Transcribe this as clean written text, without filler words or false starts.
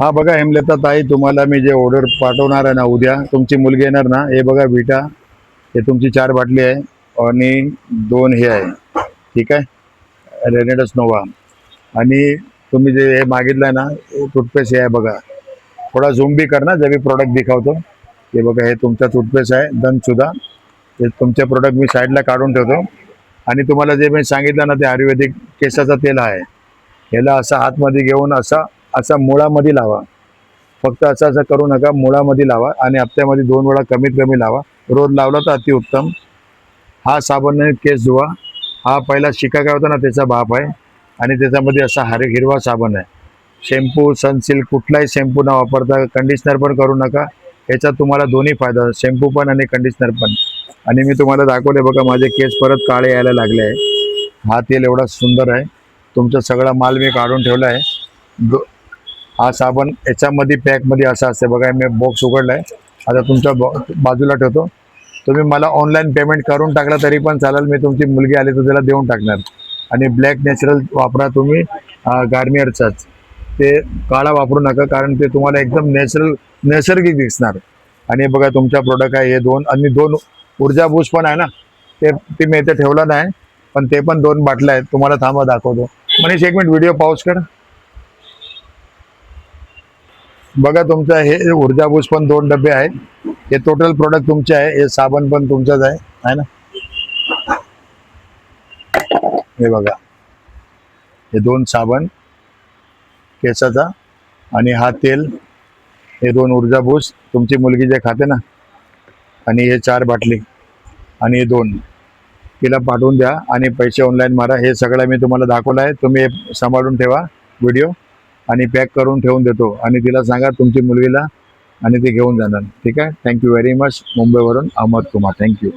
हा बघा हेमलता ताई, तुम्हाला मी जे ऑर्डर पाठवणार आहे ना उद्या, तुमची मुलगी येणार ना, हे बघा विटा, हे तुमची 4 बाटली आहे आणि 2 हे आहे, ठीक आहे, रेनेडस नोवा. आणि तुम्ही जे हे मागितलं आहे ना, टूथपेस्ट हे आहे बघा. थोडा झूम भी कर ना जब भी प्रोडक्ट दिखावतो. हे बघा, हे तुमचा टूथपेस्ट आहे दंतसुद्धा. हे तुमचे प्रोडक्ट मी साईडला काढून ठेवतो. आणि तुम्हाला जे मी सांगितलं ना, ते आयुर्वेदिक केसाचं तेल आहे. ह्याला असं हातमध्ये घेऊन असा मुळामध्ये लावा. फक्त असं असं करू नका, मुळामध्ये लावा आणि हप्त्यामध्ये 2 वेळा कमीत कमी लावा. रोज लावला तर अतिउत्तम. हा साबणाने केस धुवा. हा पहिला शिका काय होता ना, त्याचा भाप आहे आणि त्याच्यामध्ये असा हिरवा साबण आहे. शॅम्पू, सनसिल्क कुठलाही शॅम्पू न वापरता, कंडिशनर पण करू नका. याच्यात तुम्हाला दोन्ही फायदा, शॅम्पू पण आणि कंडिशनर पण. आणि मी तुम्हाला दाखवले बघा, माझे केस परत काळे यायला लागले आहे. हा तेल एवढा सुंदर आहे. तुमचा सगळा माल मी काढून ठेवला आहे. हा साबण याच्यामध्ये पॅकमध्ये असा असते बघा. मी बॉक्स उघडला आहे, आता तुमच्या बाजूला ठेवतो. तुम्ही मला ऑनलाईन पेमेंट करून टाकला तरी पण चालेल. मी तुमची मुलगी आली तर त्याला देऊन टाकणार. आणि ब्लॅक नॅचरल वापरा तुम्ही, गार्नियरचाच. ते काळा वापरू नका, कारण ते तुम्हाला एकदम नैसर्गिक दिसणार. आणि बघा तुमचा प्रोडक्ट आहे हे 2, आणि 2 ऊर्जा बूस्ट पण आहे ना, ते मी इथे ठेवलं नाही, पण ते पण 2 बाटल्या आहेत. तुम्हाला थांबा दाखवतो. मनीष, 1 मिनिट व्हिडिओ पॉज कर. बघा तुमचं हे ऊर्जा बूस्ट पण 2 डबे आहेत. हे टोटल प्रोडक्ट तुमचे आहे. हे साबण पण तुमचाच आहे ना. हे बघा, हे 2 साबण केसाचा आणि हा तेल, हे 2 ऊर्जा बूस्ट तुमची मुलगी जे खाते ना, आणि हे 4 बाटली आणि हे 2 तिला पाठवून द्या आणि पैसे ऑनलाईन मारा. हे सगळं मी तुम्हाला दाखवलं आहे. तुम्ही हे सांभाळून ठेवा व्हिडिओ, आणि पॅक करून ठेवून देतो. आणि तिला सांगा तुमची मुलगीला, आणि ते घेऊन जाणार. ठीक आहे. Thank you very much. मुंबईवरून अहमद कुमार. थँक्यू.